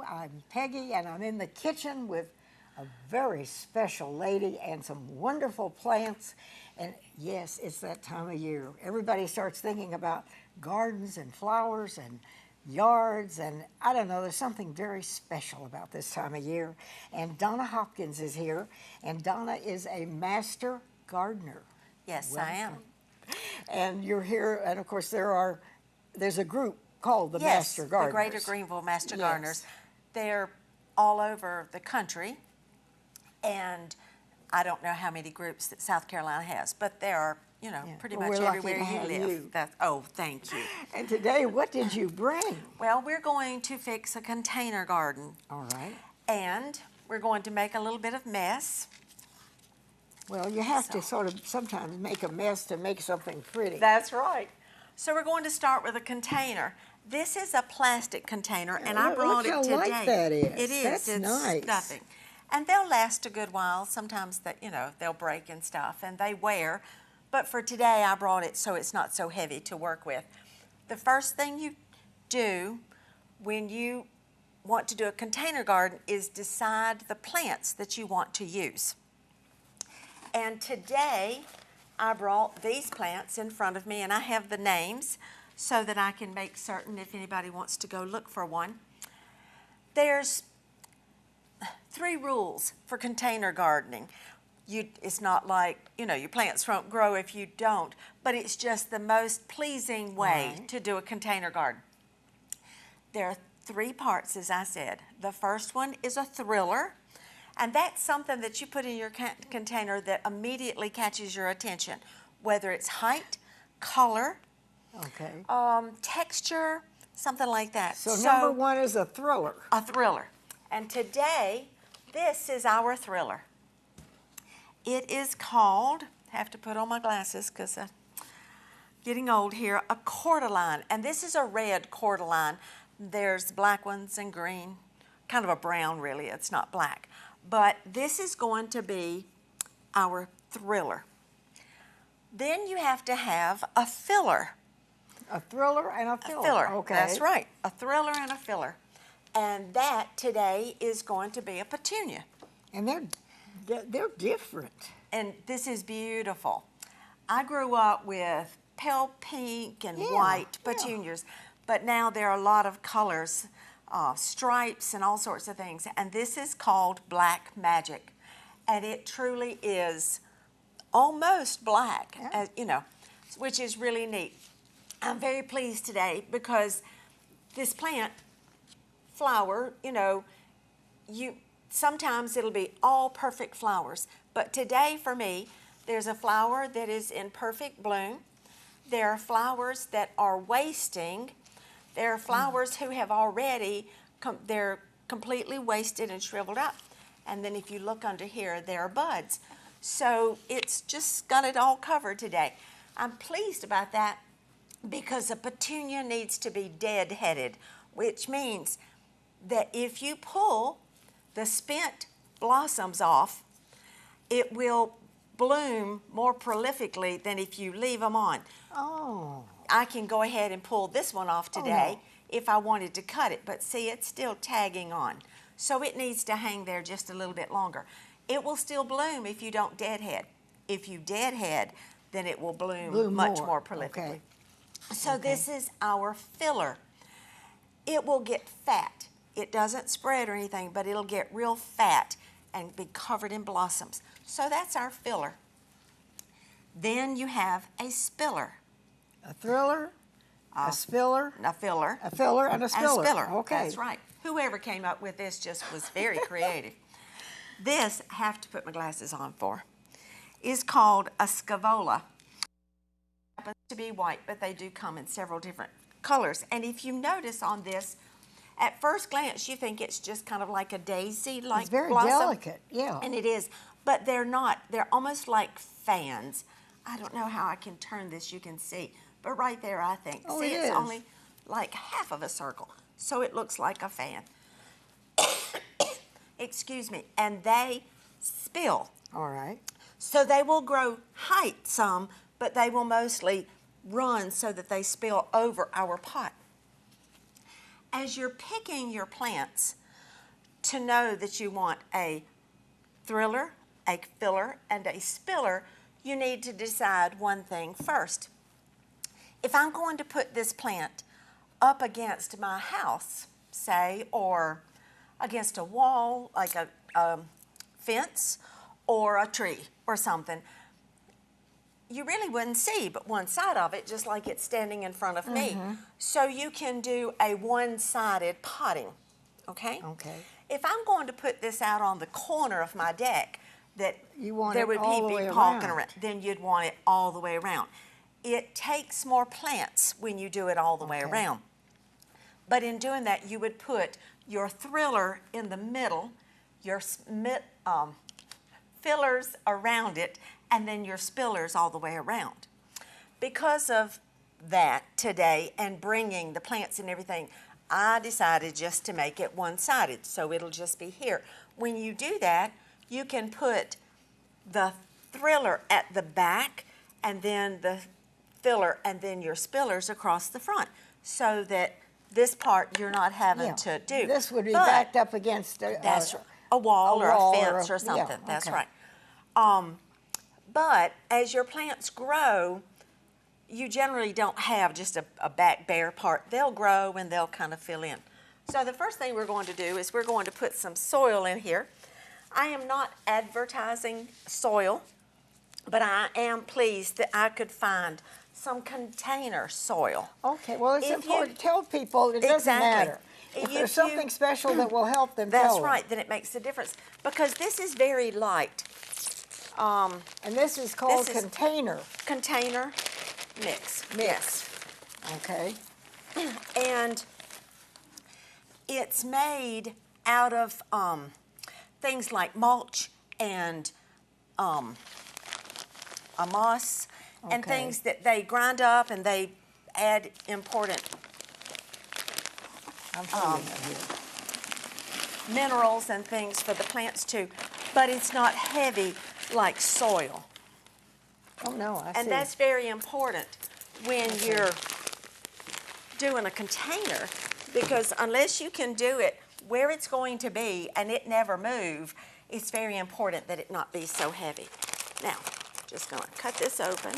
Hello, I'm Peggy, and I'm in the kitchen with a very special lady and some wonderful plants. And yes, it's that time of year. Everybody starts thinking about gardens and flowers and yards, and I don't know, there's something very special about this time of year. And Donna Hopkins is here, and Donna is a master gardener. Yes, I am. And you're here, and of course there's a group called the Master Gardeners. The Greater Greenville Master Gardeners. They're all over the country, and I don't know how many groups that South Carolina has, but there are, you know, pretty much everywhere you live. Oh, thank you. And today, what did you bring? Well, we're going to fix a container garden. All right. And we're going to make a little bit of mess. Well, you have to sort of sometimes make a mess to make something pretty. That's right. So we're going to start with a container. This is a plastic container, and I brought it today. Look how light that is. It is. That's nice. Stuffing. And they'll last a good while. Sometimes they'll break and stuff, and they wear. But for today, I brought it so it's not so heavy to work with. The first thing you do when you want to do a container garden is decide the plants that you want to use. And today, I brought these plants in front of me, and I have the names so that I can make certain if anybody wants to go look for one. There's 3 rules for container gardening. It's not like, your plants won't grow if you don't, but it's just the most pleasing way to do a container garden. There are 3 parts, as I said. The first one is a thriller, and that's something that you put in your container that immediately catches your attention, whether it's height, color, texture, something like that. So number 1 is a thriller. A thriller. And today, this is our thriller. It is called, I have to put on my glasses because I'm getting old here, a cordyline. And this is a red cordyline. There's black ones and green, kind of a brown really, it's not black. But this is going to be our thriller. Then you have to have a filler. A thriller and a filler. A filler, okay. That's right, a thriller and a filler. And that today is going to be a petunia. And they're different. And this is beautiful. I grew up with pale pink and white petunias, but now there are a lot of colors, stripes and all sorts of things. And this is called Black Magic. And it truly is almost black, which is really neat. I'm very pleased today because this plant, flower, sometimes it'll be all perfect flowers. But today for me, there's a flower that is in perfect bloom. There are flowers that are wasting. There are flowers who have already, they're completely wasted and shriveled up. And then if you look under here, there are buds. So it's just got it all covered today. I'm pleased about that because a petunia needs to be dead-headed, which means that if you pull the spent blossoms off, it will bloom more prolifically than if you leave them on. Oh. I can go ahead and pull this one off today if I wanted to cut it, but see, it's still tagging on. So it needs to hang there just a little bit longer. It will still bloom if you don't deadhead. If you deadhead, then it will bloom much more prolifically. Okay. So this is our filler. It will get fat. It doesn't spread or anything, but it'll get real fat and be covered in blossoms. So that's our filler. Then you have a spiller. A thriller, a spiller, a filler, a filler, and a spiller. And a spiller. Okay. That's right. Whoever came up with this just was very creative. This, I have to put my glasses on for, is called a scaevola. It happens to be white, but they do come in several different colors. And if you notice on this, at first glance, you think it's just kind of like a daisy, like it's very blossom. delicate, yeah. And it is, but they're not. They're almost like fans. I don't know how I can turn this, you can see. But right there, I think. Oh, see, it it's is. only like half of a circle. So it looks like a fan. Excuse me. And they spill. All right. So they will grow height some, but they will mostly run so that they spill over our pot. As you're picking your plants, to know that you want a thriller, a filler, and a spiller, you need to decide one thing first. If I'm going to put this plant up against my house, say, or against a wall, like a fence or a tree or something, you really wouldn't see but one side of it, just like it's standing in front of me. So you can do a one-sided potting, okay? Okay. If I'm going to put this out on the corner of my deck, that You want there it would all the be way people walking around. around, then you'd want it all the way around. It takes more plants when you do it all the way Okay. around. But in doing that, you would put your thriller in the middle, your fillers around it, and then your spillers all the way around. Because of that today and bringing the plants and everything, I decided just to make it one-sided, so it'll just be here. When you do that, you can put the thriller at the back and then the filler and then your spillers across the front, so that this part you're not having Yeah. to do. This would be But backed up against a, that's a wall or a wall fence or or something. yeah, That's okay. right. But as your plants grow, you generally don't have just a back bare part. They'll grow and they'll kind of fill in. So the first thing we're going to do is we're going to put some soil in here. I am not advertising soil, but I am pleased that I could find some container soil. Okay, well, it's If important you- to tell people it doesn't Exactly. matter. If If there's you- something special that will help them, That's tell them. right, then it makes a difference. Because this is very light. And this is called This is- container. Container mix. Yes. Okay. And it's made out of things like mulch and a moss and Okay. things that they grind up and they add important I'm following it here. minerals and things for the plants too. But it's not heavy like soil. Oh, no, I see. And that's very important when you're doing a container, because unless you can do it where it's going to be and it never move, it's very important that it not be so heavy. Now, just gonna cut this open.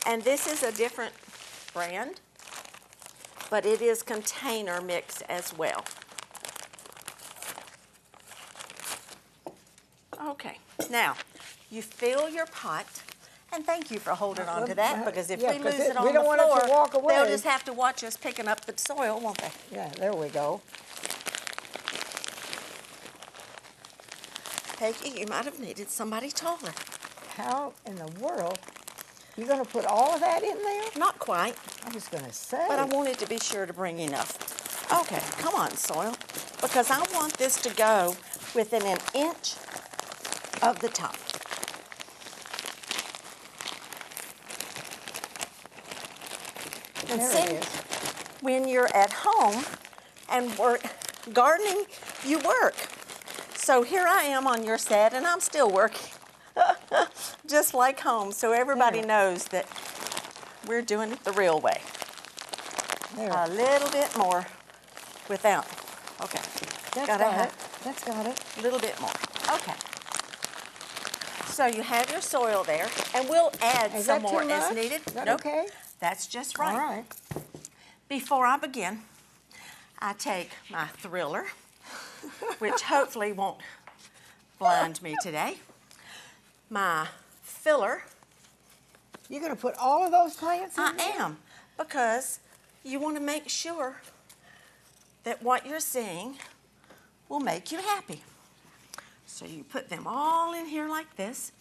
And this is a different brand, but it is container mix as well. Okay, now, you fill your pot, and thank you for holding on to that, because if yeah, we 'cause lose it on we the don't want it to floor, walk away. they'll just have to watch us picking up the soil, won't they? Yeah, there we go. Peggy, you might have needed somebody taller. How in the world, you're going to put all of that in there? Not quite, I was going to say. but I wanted to be sure to bring enough. Okay, come on, soil, because I want this to go within an inch of the top. And There see, it is. when you're at home and work gardening, you work. So here I am on your set, and I'm still working, just like home. So everybody Yeah. knows that we're doing it the real way. There. A little bit more without. Okay, That's gotta got have it. That's got it. a little bit more. Okay. So you have your soil there, and we'll add Is some that more too as much? needed. Is that Nope. okay? That's just right. All right. Before I begin, I take my thriller, which hopefully won't blind me today, my filler. You're going to put all of those plants in I there? am, because you want to make sure that what you're seeing will make you happy. So you put them all in here like this.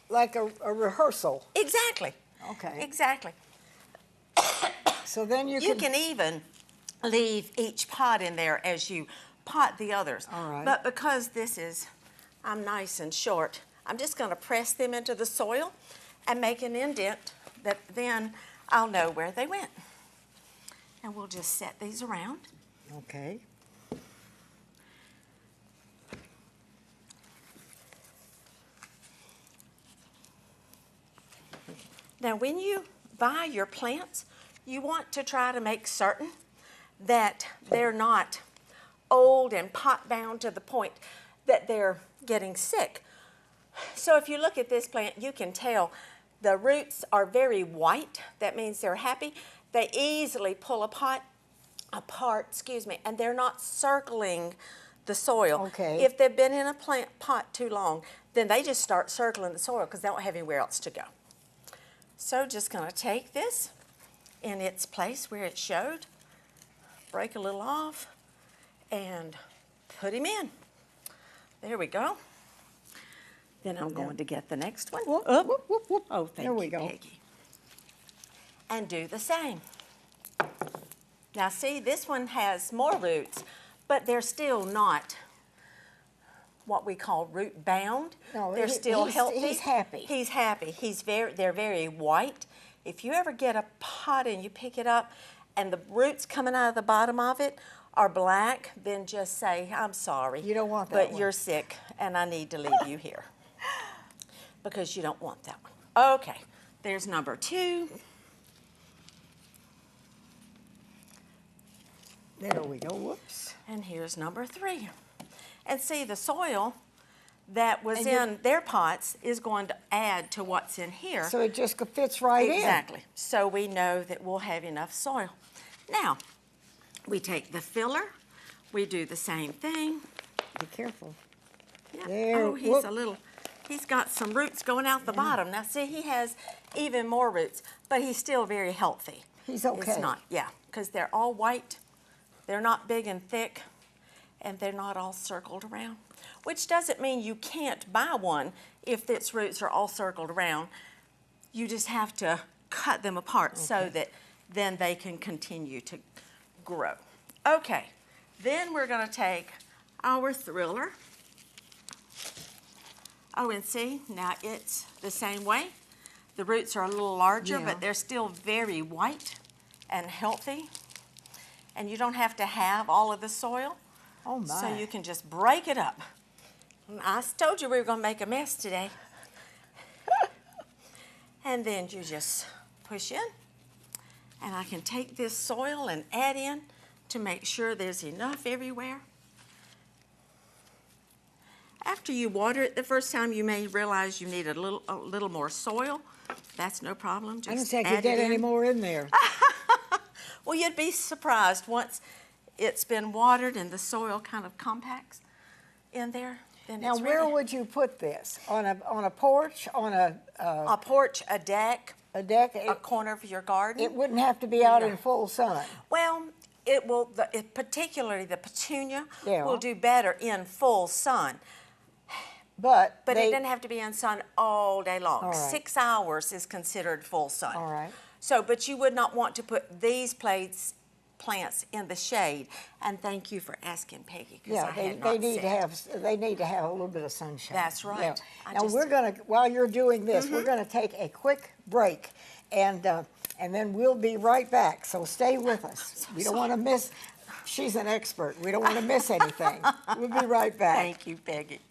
Like a rehearsal. Exactly. Okay. Exactly. So then you You can can even leave each pot in there as you pot the others. All right. But because I'm nice and short, I'm just going to press them into the soil and make an indent that then I'll know where they went. And we'll just set these around. Okay. Now, when you buy your plants, you want to try to make certain that they're not old and pot bound to the point that they're getting sick. So if you look at this plant, you can tell the roots are very white. That means they're happy. They easily pull apart, and they're not circling the soil. Okay. If they've been in a plant pot too long, then they just start circling the soil because they don't have anywhere else to go. So just going to take this in its place where it showed, break a little off, and put him in. There we go. Then I'm going to get the next one. Whoop, Up. whoop, whoop, whoop. Oh, thank There we you, go. Peggy. And do the same. Now see, this one has more roots, but they're still not what we call root bound. No, they're still healthy. He's happy. He's happy. They're very white. If you ever get a pot and you pick it up and the roots coming out of the bottom of it are black, then just say, I'm sorry. You don't want that but one. you're sick and I need to leave you here. Because you don't want that one. Okay, there's number 2. There we go. Whoops. And here's number 3. And see, the soil that was And in their pots is going to add to what's in here. So it just fits right in. Exactly. So we know that we'll have enough soil. Now, we take the filler. We do the same thing. Be careful. Yeah. There, Oh, he's got some roots going out the bottom. Now, see, he has even more roots, but he's still very healthy. He's okay. It's not, yeah, because they're all white. They're not big and thick, and they're not all circled around, which doesn't mean you can't buy one if its roots are all circled around. You just have to cut them apart so that then they can continue to grow. Okay, then we're going to take our thriller. Oh, and see, now it's the same way. The roots are a little larger, Yeah. but they're still very white and healthy. And you don't have to have all of the soil. Oh, my. So you can just break it up. I told you we were going to make a mess today. And then you just push in. And I can take this soil and add in to make sure there's enough everywhere. After you water it the first time, you may realize you need a little more soil. That's no problem. Just I don't think I add could get it any in. more in there. Well, you'd be surprised once it's been watered and the soil kind of compacts in there. Then Now, it's where ready. would you put this? On a porch? On A porch, a deck, a deck? a corner of your garden. It wouldn't have to be out in full sun. Well, particularly the petunia Yeah. will do better in full sun. But But they, it doesn't have to be in sun all day long. All right. 6 hours is considered full sun. All right. So, but you would not want to put these plants in the shade. And thank you for asking, Peggy, because yeah, I they had not need said. they need to have a little bit of sunshine. That's right. Yeah. I Now just- we're gonna, while you're doing this, we're gonna take a quick break, and then we'll be right back. So stay with us. We don't want to miss. She's an expert. We don't want to miss anything. We'll be right back. Thank you, Peggy.